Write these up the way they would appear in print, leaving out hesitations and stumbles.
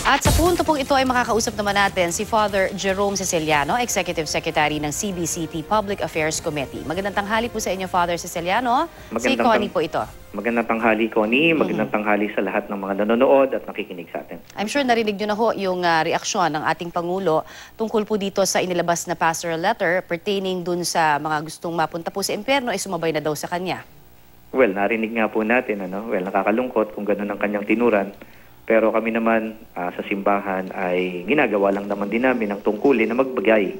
At sa punto pong ito ay makakausap naman natin si Father Jerome Ceciliano, Executive Secretary ng CBCP Public Affairs Committee. Magandang tanghali po sa inyo, Father Ceciliano. Si Connie po ito. Magandang tanghali, Connie. Magandang tanghali sa lahat ng mga nanonood at nakikinig sa atin. I'm sure narinig nyo na ho yung reaksyon ng ating Pangulo tungkol po dito sa inilabas na pastoral letter pertaining dun sa mga gustong mapunta po sa impyerno ay sumabay na daw sa kanya. Well, narinig nga po natin, nakakalungkot kung gano'n ang kanyang tinuran. Pero kami naman sa simbahan ay ginagawa lang naman din namin ang tungkulin na magbigay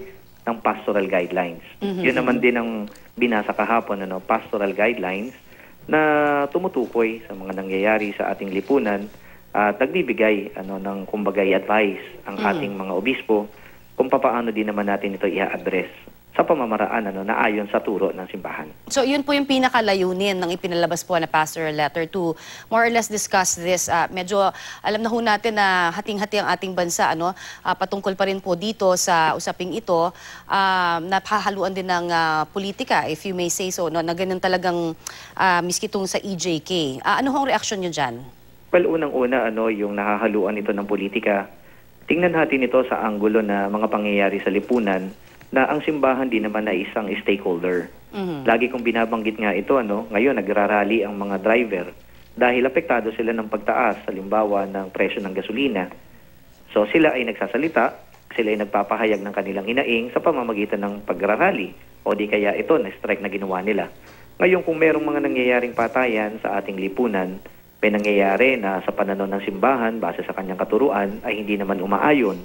ng pastoral guidelines. Yun naman din ang binasa kahapon, pastoral guidelines na tumutukoy sa mga nangyayari sa ating lipunan at nagbibigay ng kumbagay advice ang ating mga obispo kung paano din naman natin ito i-address sa pamamaraan na ayon sa turo ng simbahan. So yun po yung pinakalayunin ng ipinalabas po na pastoral letter to more or less discuss this. Medyo alam na ho natin na hating-hati ang ating bansa, patungkol pa rin po dito sa usaping ito, napahaluan din ng politika, if you may say so, na ganun talagang miski itong sa EJK. Ano ho ang reaksyon nyo dyan? Well, unang-una, yung nahahaluan ito ng politika, tingnan natin ito sa anggulo na mga pangyayari sa lipunan na ang simbahan din naman ay isang stakeholder. Lagi kong binabanggit nga ito, ngayon nagrarally ang mga driver dahil apektado sila ng pagtaas, halimbawa ng presyo ng gasolina. So sila ay nagsasalita, sila ay nagpapahayag ng kanilang hinaing sa pamamagitan ng pagrarally o di kaya ito na strike na ginawa nila. Ngayon kung merong mga nangyayaring patayan sa ating lipunan, may nangyayari na sa pananaw ng simbahan base sa kanyang katuruan ay hindi naman umaayon.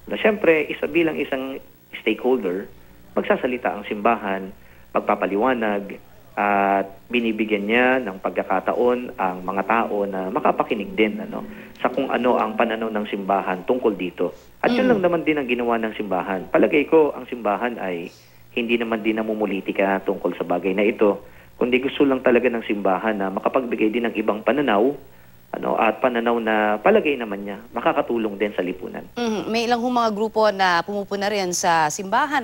Na siyempre, bilang isang stakeholder, magsasalita ang simbahan, magpapaliwanag at binibigyan niya ng pagkakataon ang mga tao na makapakinig din sa kung ano ang pananaw ng simbahan tungkol dito. At yun lang naman din ang ginawa ng simbahan. Palagay ko ang simbahan ay hindi naman din namumulitika tungkol sa bagay na ito, kundi gusto lang talaga ng simbahan na makapagbigay din ng ibang pananaw at pananaw na palagay naman niya makakatulong din sa lipunan. May ilang mga grupo na pumupuna rin sa simbahan,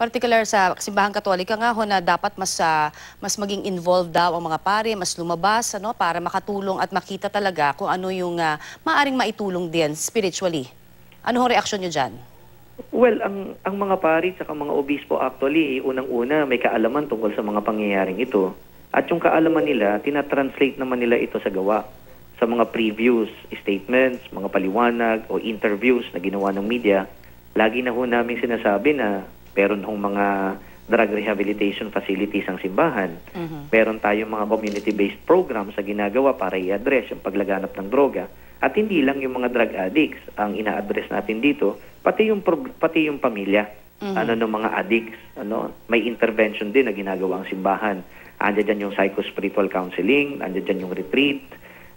particular sa simbahang Katolika nga ho na dapat mas maging involved daw ang mga pare, mas lumabas para makatulong at makita talaga kung ano yung maaring maitulong din spiritually. Ano ang reaksyon niyo dyan? Well, ang mga pari at mga obispo actually, unang-una may kaalaman tungkol sa mga pangyayaring ito. At yung kaalaman nila, tinatranslate naman nila ito sa gawa. Sa mga previews, statements, mga paliwanag o interviews na ginawa ng media, lagi na ho namin sinasabi na meron hong mga drug rehabilitation facilities ang simbahan. Meron tayong mga community-based programs sa ginagawa para i-address yung paglaganap ng droga. At hindi lang yung mga drug addicts ang ina-address natin dito, pati yung pamilya ng mga addicts. May intervention din na ginagawa ang simbahan. Andiyan dyan yung psycho-spiritual counseling, andiyan dyan yung retreat,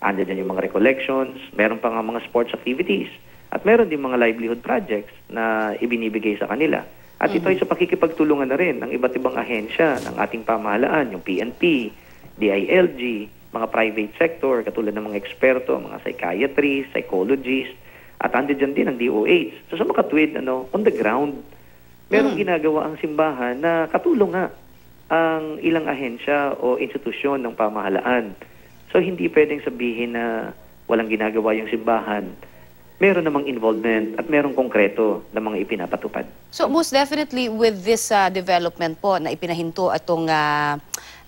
andiyan dyan yung mga recollections, meron pa nga mga sports activities, at meron din mga livelihood projects na ibinibigay sa kanila. At ito ay sa pakikipagtulungan na rin ng iba't ibang ahensya ng ating pamahalaan, yung PNP, DILG, mga private sector, katulad ng mga eksperto, mga psychiatrists, psychologists, at andiyan din ang DOH. So sa makatwid, on the ground, merong ginagawa ang simbahan na katulong nga ang ilang ahensya o institusyon ng pamahalaan. So hindi pwedeng sabihin na walang ginagawa yung simbahan. Meron namang involvement at merong konkreto na mga ipinapatupad. So most definitely with this development po na ipinahinto atong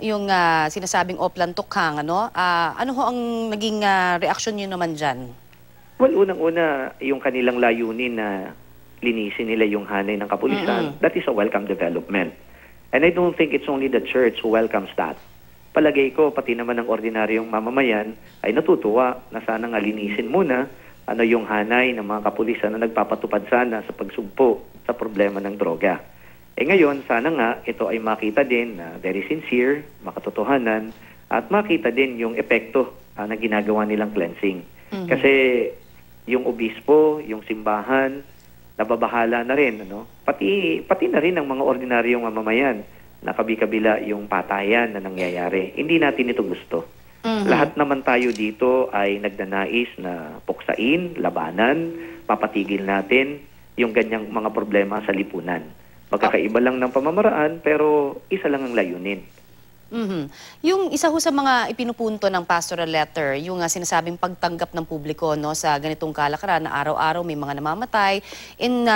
yung sinasabing Oplan Tukhang, ano ho ang naging reaksyon niyo naman dyan? Well, unang-una, yung kanilang layunin na linisin nila yung hanay ng kapulisan, that is a welcome development. And I don't think it's only the church who welcomes that. Palagay ko, pati naman ng ordinaryong mamamayan ay natutuwa na sana nga linisin muna yung hanay ng mga kapulisan na nagpapatupad sana sa pagsugpo sa problema ng droga. Ngayon, sana nga ito ay makita din na very sincere, makatotohanan, at makita din yung epekto na ginagawa nilang cleansing. Kasi yung obispo, yung simbahan, nababahala na rin, pati na rin ang mga ordinaryong mamamayan na kabi-kabila yung patayan na nangyayari. Hindi natin ito gusto. Lahat naman tayo dito ay nagnanais na puksain, labanan, papatigil natin yung ganyang mga problema sa lipunan. Magkakaiba lang ng pamamaraan pero isa lang ang layunin. Mhm. Yung isa ho sa mga ipinupunto ng pastoral letter, yung sinasabing pagtanggap ng publiko no sa ganitong kalakaran na araw-araw may mga namamatay. In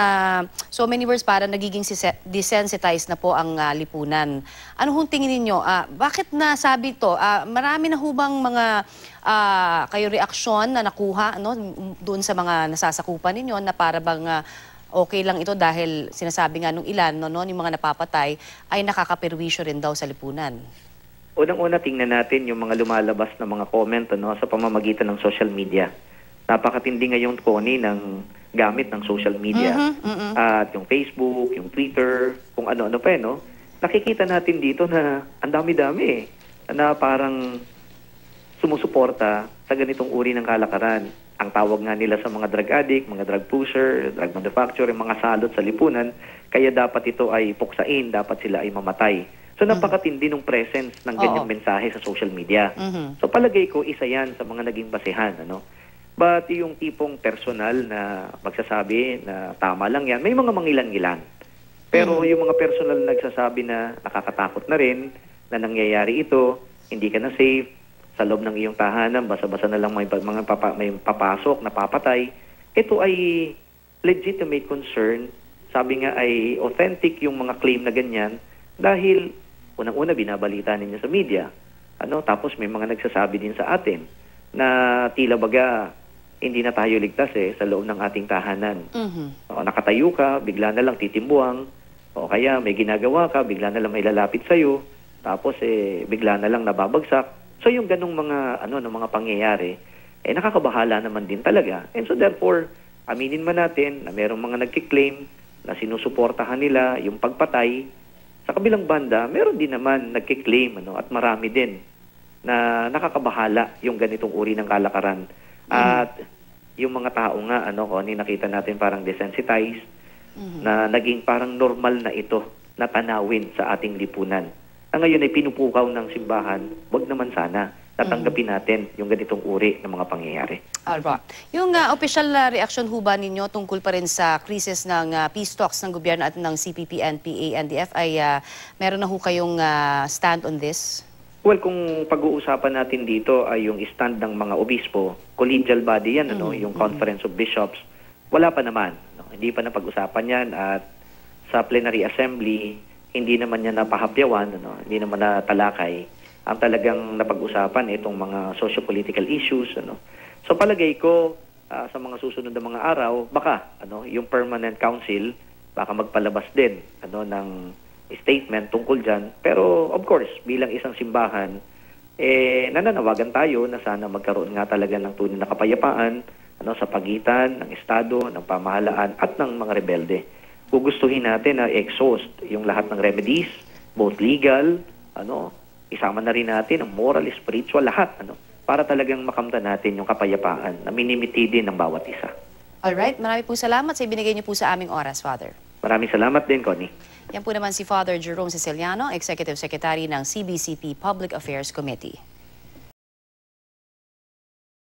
so many words, para nagiging desensitized na po ang lipunan. Ano hong tingin ninyo? Bakit nasabi to? Marami na hubang mga kayo reaksyon na nakuha no, doon sa mga nasasakupan ninyo na para bang okay lang ito dahil sinasabi nga nung ilan, no, yung mga napapatay ay nakakaperwisyo rin daw sa lipunan. Unang-una, tingnan natin yung mga lumalabas na mga comment sa pamamagitan ng social media. Napakatindi ngayon, Connie, ng gamit ng social media. At yung Facebook, yung Twitter, kung ano-ano pa no? Nakikita natin dito na ang dami-dami na parang sumusuporta sa ganitong uri ng kalakaran. Ang tawag nga nila sa mga drug addict, mga drug pusher, drug manufacturer, mga salot sa lipunan, kaya dapat ito ay puksain, dapat sila ay mamatay. So napakatindi ng presence ng ganyang mensahe sa social media. So palagay ko isa yan sa mga naging basehan. But yung tipong personal na magsasabi na tama lang yan, may mga mangilan-ngilan. Pero yung mga personal na nagsasabi na nakakatakot na rin, na nangyayari ito, hindi ka na safe, sa loob ng iyong tahanan, basa-basa na lang may papasok, napapatay, ito ay legitimate concern. Sabi nga ay authentic yung mga claim na ganyan dahil unang-una binabalita ninyo sa media. Tapos may mga nagsasabi din sa atin na tila baga hindi na tayo ligtas sa loob ng ating tahanan. Nakatayo ka, bigla na lang titimbuang, o kaya may ginagawa ka, bigla na lang may lalapit sa'yo, tapos bigla na lang nababagsak. So yung ganong mga mga pangyayari, nakakabahala naman din talaga. And so therefore, aminin man natin na mayroong mga nagkiklaim na sinusuportahan nila yung pagpatay. Sa kabilang banda, meron din naman nagkiklaim at marami din na nakakabahala yung ganitong uri ng kalakaran. At yung mga tao nga, Connie, nakita natin parang desensitized, na naging parang normal na ito na tanawin sa ating lipunan. Ngayon ay pinupukaw ng simbahan, wag naman sana tatanggapin natin yung ganitong uri ng mga pangyayari. Alright. Yung official reaction ho ba ninyo tungkol pa rin sa krisis ng peace talks ng gobyerno at ng CPP, NPA, NDF ay meron na ho kayong stand on this? Well, kung pag-uusapan natin dito ay yung stand ng mga obispo, collegial body yan, yung Conference of Bishops, wala pa naman. Hindi pa napag-usapan yan at sa plenary assembly, hindi naman yan napahapyawan, hindi naman natalakay. Ang talagang napag-usapan itong mga socio-political issues. So palagay ko sa mga susunod na mga araw, baka yung Permanent Council baka magpalabas din ng statement tungkol dyan. Pero of course, bilang isang simbahan, nananawagan tayo na sana magkaroon nga talaga ng tunay na kapayapaan sa pagitan ng Estado, ng pamahalaan at ng mga rebelde. Gugustuhin natin na exhaust yung lahat ng remedies, both legal, isama na rin natin ang moral, spiritual, lahat, para talagang makamtan natin yung kapayapaan na minimiti din ng bawat isa. Alright, marami po salamat sa ibinigay niyo po sa aming oras, Father. Maraming salamat din, Connie. Yan po naman si Father Jerome Ceciliano, Executive Secretary ng CBCP Public Affairs Committee.